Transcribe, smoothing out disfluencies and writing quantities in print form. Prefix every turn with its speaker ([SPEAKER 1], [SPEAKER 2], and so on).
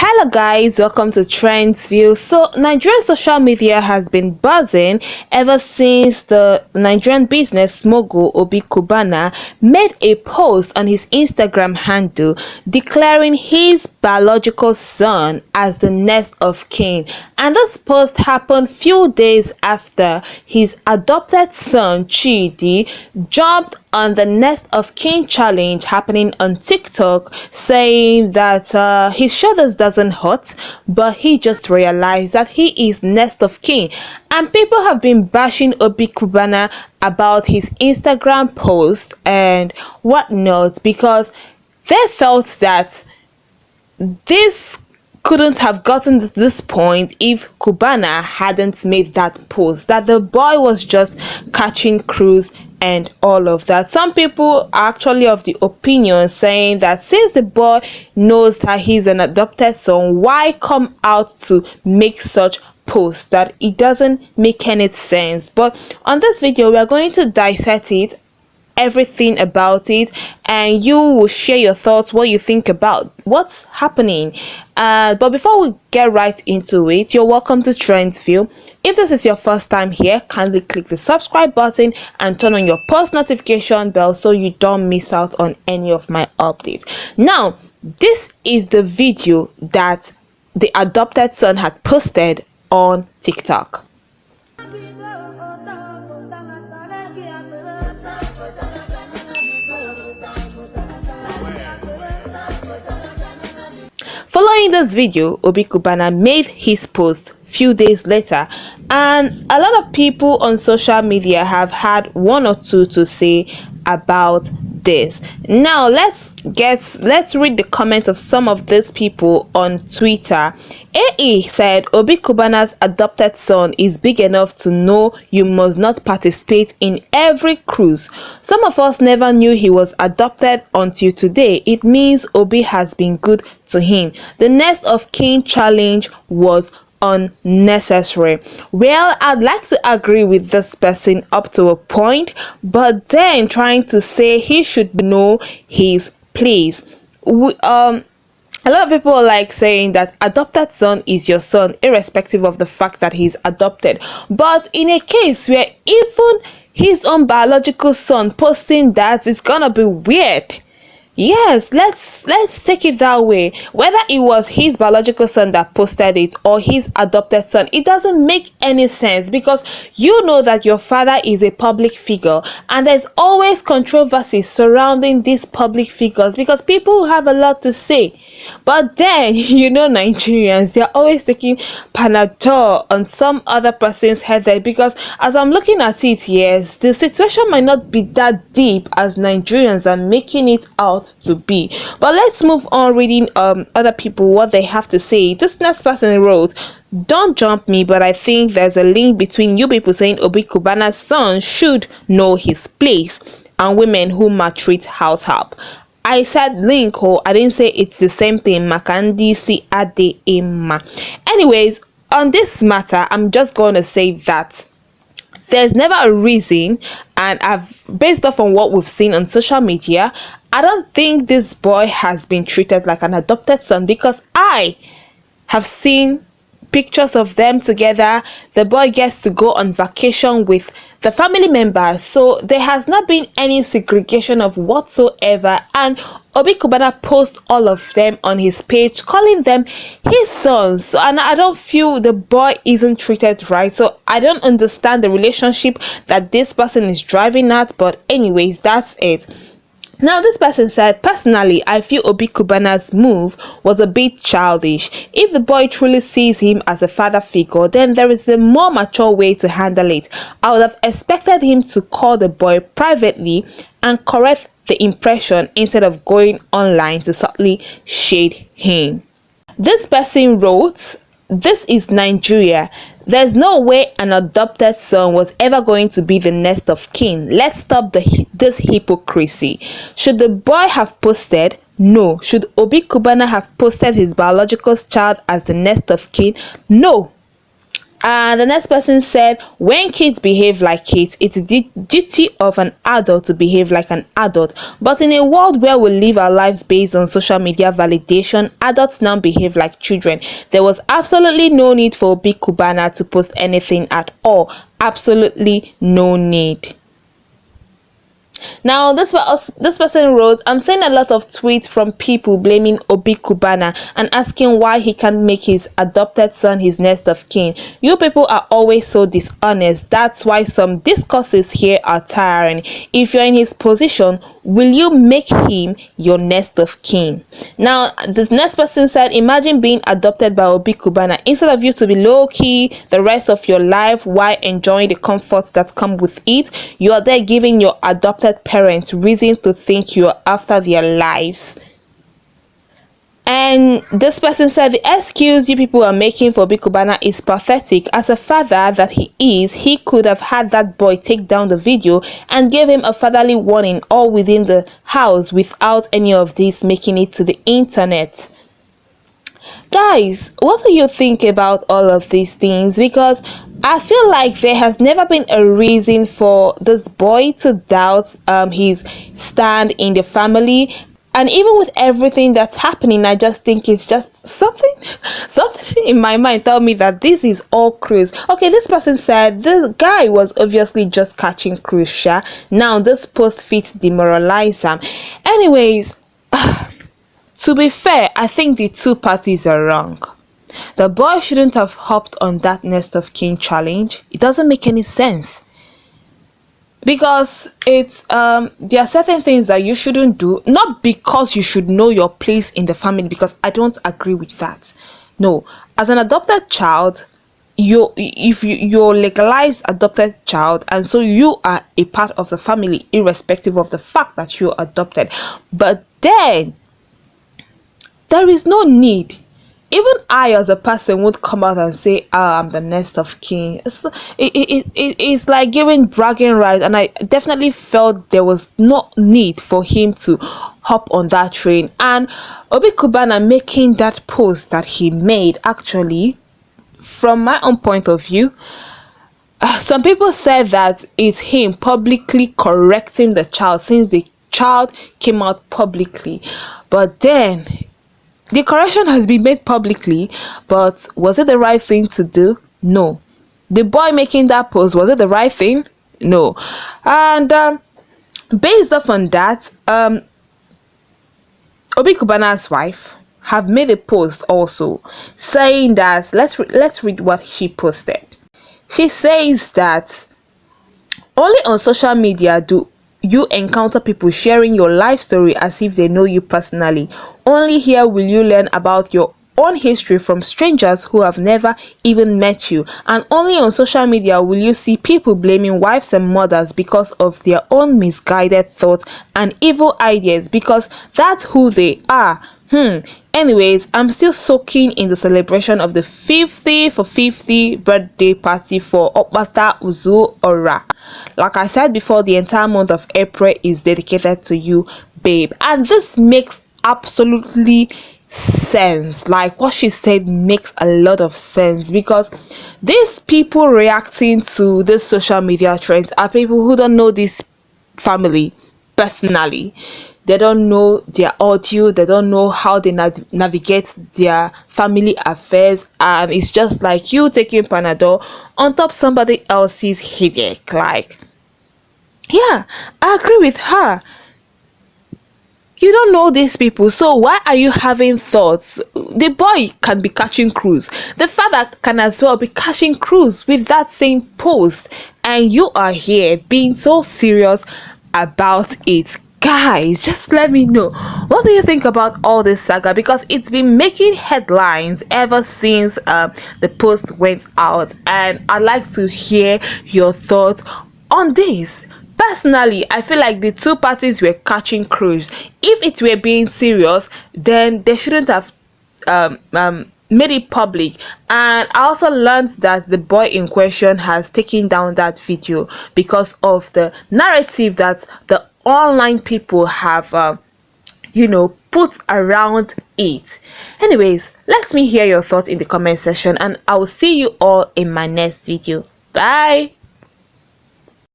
[SPEAKER 1] Hello guys, welcome to Trends View. So Nigerian social media has been buzzing ever since the Nigerian business mogul Obi Cubana made a post on his Instagram handle declaring his biological son as the next of kin. And this post happened few days after his adopted son Chidi jumped on the next of kin challenge happening on TikTok, saying that his shoulders doesn't hurt, but he just realized that he is next of kin. And people have been bashing Obi Cubana about his Instagram post and whatnot because they felt that this couldn't have gotten to this point if Cubana hadn't made that post, that the boy was just catching cruise and all of that. Some people are actually of the opinion saying that since the boy knows that he's an adopted son, why come out to make such posts? That it doesn't make any sense. But on this video we are going to dissect it, everything about it, and you will share your thoughts, what you think about what's happening. But before we get right into it, you're welcome to Trends View. If this is your first time here, kindly click the subscribe button and turn on your post notification bell so you don't miss out on any of my updates. Now, this is the video that the adopted son had posted on TikTok. Following this video, Obi Cubana made his post few days later, and a lot of people on social media have had one or two to say about this. Now let's read the comments of some of these people on Twitter. AE said Obi Cubana's adopted son is big enough to know you must not participate in every cruise. Some of us never knew he was adopted until today. It means Obi has been good to him. The next of kin challenge was unnecessary. Well, I'd like to agree with this person up to a point, but then trying to say he should know his place. A lot of people are like saying that adopted son is your son irrespective of the fact that he's adopted. But in a case where even his own biological son posting that, it's gonna be weird. Yes, let's take it that way. Whether it was his biological son that posted it or his adopted son, it doesn't make any sense, because you know that your father is a public figure and there's always controversy surrounding these public figures because people have a lot to say. But then, you know, Nigerians, they're always taking Panadol on some other person's head, because as I'm looking at it, yes, the situation might not be that deep as Nigerians are making it out to be. But let's move on reading other people what they have to say. This next person wrote, "Don't jump me, but I think there's a link between you people saying Obi Cubana's son should know his place and women who maltreat house help." I said link, or I didn't say it's the same thing. Makandi si ade emma. Anyways, on this matter, I'm just going to say that there's never a reason, and based off on what we've seen on social media, I don't think this boy has been treated like an adopted son, because I have seen pictures of them together. The boy gets to go on vacation with the family members, so there has not been any segregation of whatsoever. And Obi Cubana posts all of them on his page, calling them his sons. So, and I don't feel the boy isn't treated right. So I don't understand the relationship that this person is driving at. But anyways, that's it. Now, this person said, personally, I feel Obi Cubana's move was a bit childish. If the boy truly sees him as a father figure, then there is a more mature way to handle it. I would have expected him to call the boy privately and correct the impression instead of going online to subtly shade him. This person wrote, "This is Nigeria. There's no way an adopted son was ever going to be the next of kin. Let's stop this hypocrisy. Should the boy have posted? No. Should Obi Cubana have posted his biological child as the next of kin? No. And the next person said, when kids behave like kids, it's the duty of an adult to behave like an adult. But in a world where we live our lives based on social media validation, adults now behave like children. There was absolutely no need for Big Cubana to post anything at all. Absolutely no need. Now, this person wrote, I'm seeing a lot of tweets from people blaming Obi Cubana and asking why he can't make his adopted son his next of kin. You people are always so dishonest. That's why some discourses here are tiring. If you're in his position, will you make him your next of kin? Now, this next person said, imagine being adopted by Obi Cubana. Instead of you to be low-key the rest of your life while enjoying the comforts that come with it, you are there giving your adopted parents reason to think you are after their lives. And this person said, the excuse you people are making for Big Cubana is pathetic. As a father that he is, he could have had that boy take down the video and give him a fatherly warning all within the house without any of this making it to the internet. Guys, what do you think about all of these things? Because I feel like there has never been a reason for this boy to doubt his stand in the family. And even with everything that's happening, I just think it's just something in my mind tell me that this is all cruise. Okay, this person said this guy was obviously just catching cruise. Sha. Now this post fit demoralize him. Anyways, to be fair, I think the two parties are wrong. The boy shouldn't have hopped on that next of kin challenge. It doesn't make any sense. Because it's there are certain things that you shouldn't do, not because you should know your place in the family, because I don't agree with that. No, as an adopted child, you're legalized adopted child, and so you are a part of the family irrespective of the fact that you're adopted. But then there is no need. Even I as a person would come out and say, I'm the next of kin. It's like giving bragging rights, and I definitely felt there was no need for him to hop on that train. And Obi Cubana making that post that he made, actually, from my own point of view, some people said that it's him publicly correcting the child since the child came out publicly. But then the correction has been made publicly, but was it the right thing to do? No. The boy making that post, was it the right thing? No. And based off on that, Obi Cubana's wife have made a post also saying that, let's read what she posted. She says that only on social media do you encounter people sharing your life story as if they know you personally. Only here will you learn about your own history from strangers who have never even met you. And only on social media will you see people blaming wives and mothers because of their own misguided thoughts and evil ideas, because that's who they are. Anyways, I'm still soaking in the celebration of the 50 for 50 birthday party for Opata Uzu Ora. Like I said before, the entire month of April is dedicated to you, babe. And this makes absolutely sense. Like what she said makes a lot of sense, because these people reacting to this social media trends are people who don't know this family personally. They don't know their audio, they don't know how they navigate their family affairs, and it's just like you taking Panadol on top somebody else's headache. Like, yeah, I agree with her. You don't know these people, so why are you having thoughts? The boy can be catching cruise, the father can as well be catching cruise with that same post, and you are here being so serious about it. Guys, just let me know, what do you think about all this saga? Because it's been making headlines ever since the post went out, and I'd like to hear your thoughts on this. Personally, I feel like the two parties were catching cruise. If it were being serious, then they shouldn't have made it public. And I also learned that the boy in question has taken down that video because of the narrative that the online people have put around it. Anyways, let me hear your thoughts in the comment section, and I will see you all in my next video. Bye.